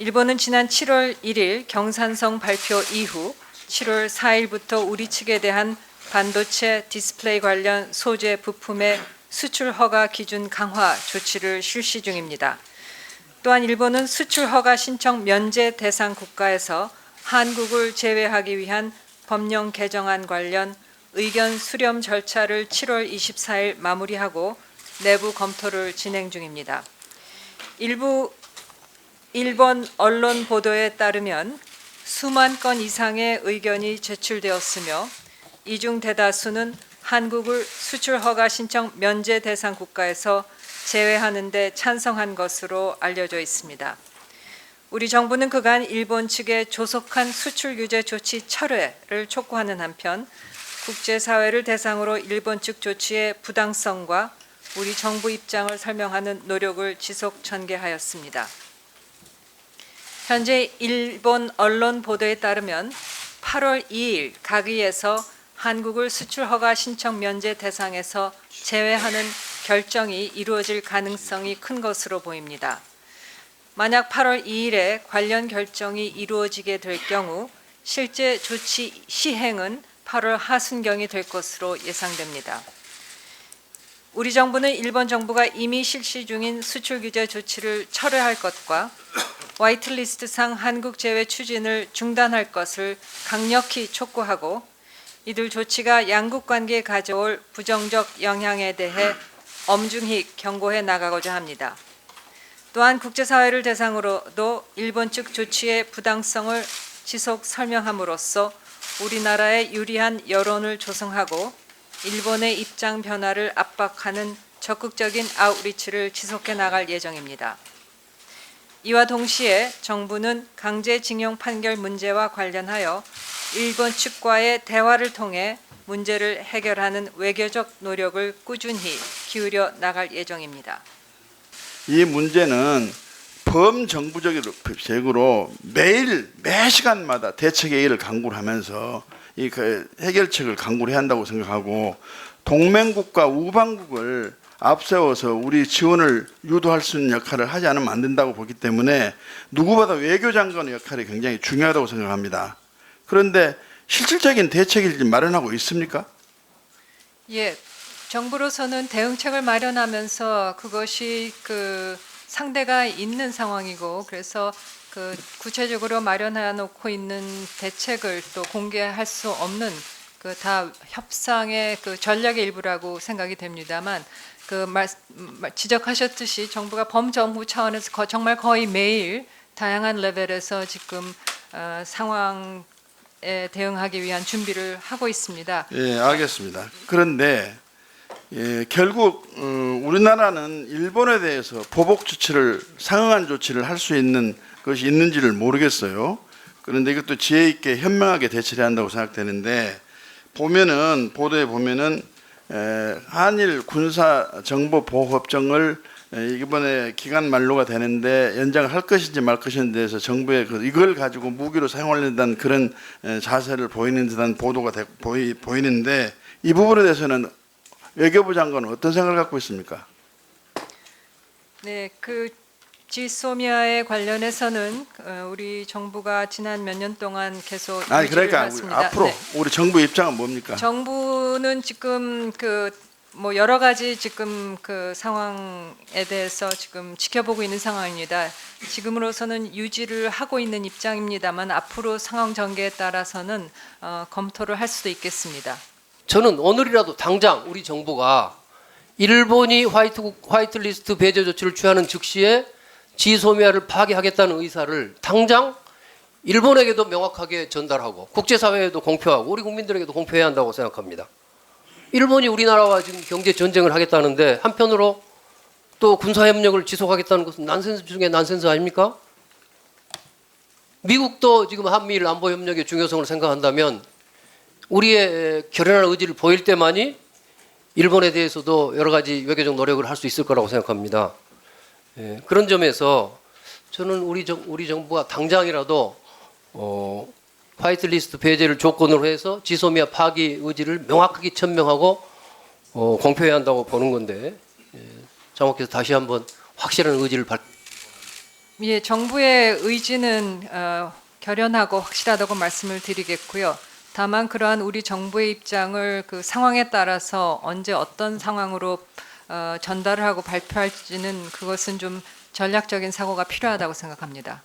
일본은 지난 7월 1일 경산성 발표 이후 7월 4일부터 우리 측에 대한 반도체 디스플레이 관련 소재 부품의 수출 허가 기준 강화 조치를 실시 중입니다. 또한 일본은 수출 허가 신청 면제 대상 국가에서 한국을 제외하기 위한 법령 개정안 관련 의견 수렴 절차를 7월 24일 마무리하고 내부 검토를 진행 중입니다. 일부 일본 언론 보도에 따르면 수만 건 이상의 의견이 제출되었으며 이 중 대다수는 한국을 수출 허가 신청 면제 대상 국가에서 제외하는 데 찬성한 것으로 알려져 있습니다. 우리 정부는 그간 일본 측의 조속한 수출 규제 조치 철회를 촉구하는 한편 국제사회를 대상으로 일본 측 조치의 부당성과 우리 정부 입장을 설명하는 노력을 지속 전개하였습니다. 현재 일본 언론 보도에 따르면 8월 2일 가기에서 한국을 수출 허가 신청 면제 대상에서 제외하는 결정이 이루어질 가능성이 큰 것으로 보입니다. 만약 8월 2일에 관련 결정이 이루어지게 될 경우 실제 조치 시행은 8월 하순경이 될 것으로 예상됩니다. 우리 정부는 일본 정부가 이미 실시 중인 수출 규제 조치를 철회할 것과 화이트리스트상 한국 제외 추진을 중단할 것을 강력히 촉구하고 이들 조치가 양국 관계에 가져올 부정적 영향에 대해 엄중히 경고해 나가고자 합니다. 또한 국제사회를 대상으로도 일본 측 조치의 부당성을 지속 설명함으로써 우리나라에 유리한 여론을 조성하고 일본의 입장 변화를 압박하는 적극적인 아웃리치를 지속해 나갈 예정입니다. 이와 동시에 정부는 강제징용 판결 문제와 관련하여 일본 측과의 대화를 통해 문제를 해결하는 외교적 노력을 꾸준히 기울여 나갈 예정입니다. 이 문제는 범정부적으로 매 시간마다 대책회의를 강구를 하면서 이 해결책을 강구를 해야 한다고 생각하고 동맹국과 우방국을 앞세워서 우리 지원을 유도할 수 있는 역할을 하지 않으면 안 된다고 보기 때문에 누구보다 외교장관의 역할이 굉장히 중요하다고 생각합니다. 그런데 실질적인 대책을 마련하고 있습니까? 예, 정부로서는 대응책을 마련하면서 그것이 상대가 있는 상황이고 그래서 구체적으로 마련해 놓고 있는 대책을 또 공개할 수 없는 다 협상의 전략의 일부라고 생각이 됩니다만 지적하셨듯이 정부가 범정부 차원에서 정말 거의 매일 다양한 레벨에서 지금 상황에 대응하기 위한 준비를 하고 있습니다. 예, 알겠습니다. 그런데 결국 우리나라는 일본에 대해서 보복 조치를 상응한 조치를 할 수 있는 것이 있는지를 모르겠어요. 그런데 이것도 지혜 있게 현명하게 대처를 한다고 생각되는데 보도에 보면은 한일 군사 정보 보호 협정을 이번에 기간 만료가 되는데 연장을 할 것인지 말 것인지에 대해서 정부의 이걸 가지고 무기로 사용하려는 그런 자세를 보이는 듯한 보도가 보이는데 이 부분에 대해서는 외교부 장관은 어떤 생각을 갖고 있습니까? 네, 지소미아에 관련해서는 우리 정부가 지난 몇 년 동안 계속 그러니까 해왔습니다. 앞으로 네. 우리 정부 입장은 뭡니까? 정부는 지금 여러 가지 지금 상황에 대해서 지금 지켜보고 있는 상황입니다. 지금으로서는 유지를 하고 있는 입장입니다만 앞으로 상황 전개에 따라서는 검토를 할 수도 있겠습니다. 저는 오늘이라도 당장 우리 정부가 일본이 화이트리스트 배제 조치를 취하는 즉시에 지소미아를 파기하겠다는 의사를 당장 일본에게도 명확하게 전달하고 국제사회에도 공표하고 우리 국민들에게도 공표해야 한다고 생각합니다. 일본이 우리나라와 지금 경제 전쟁을 하겠다는데 한편으로 또 군사협력을 지속하겠다는 것은 난센스 중에 난센스 아닙니까? 미국도 지금 한미일 안보협력의 중요성을 생각한다면 우리의 결연한 의지를 보일 때만이 일본에 대해서도 여러 가지 외교적 노력을 할 수 있을 거라고 생각합니다. 그런 점에서 저는 우리 정부가 당장이라도 화이트리스트 배제를 조건으로 해서 지소미아 파기 의지를 명확하게 천명하고 공표해야 한다고 보는 건데, 장관께서 다시 한번 확실한 의지를 예, 정부의 의지는 결연하고 확실하다고 말씀을 드리겠고요. 다만 그러한 우리 정부의 입장을 그 상황에 따라서 언제 어떤 상황으로 전달을 하고 발표할지는 그것은 좀 전략적인 사고가 필요하다고 생각합니다.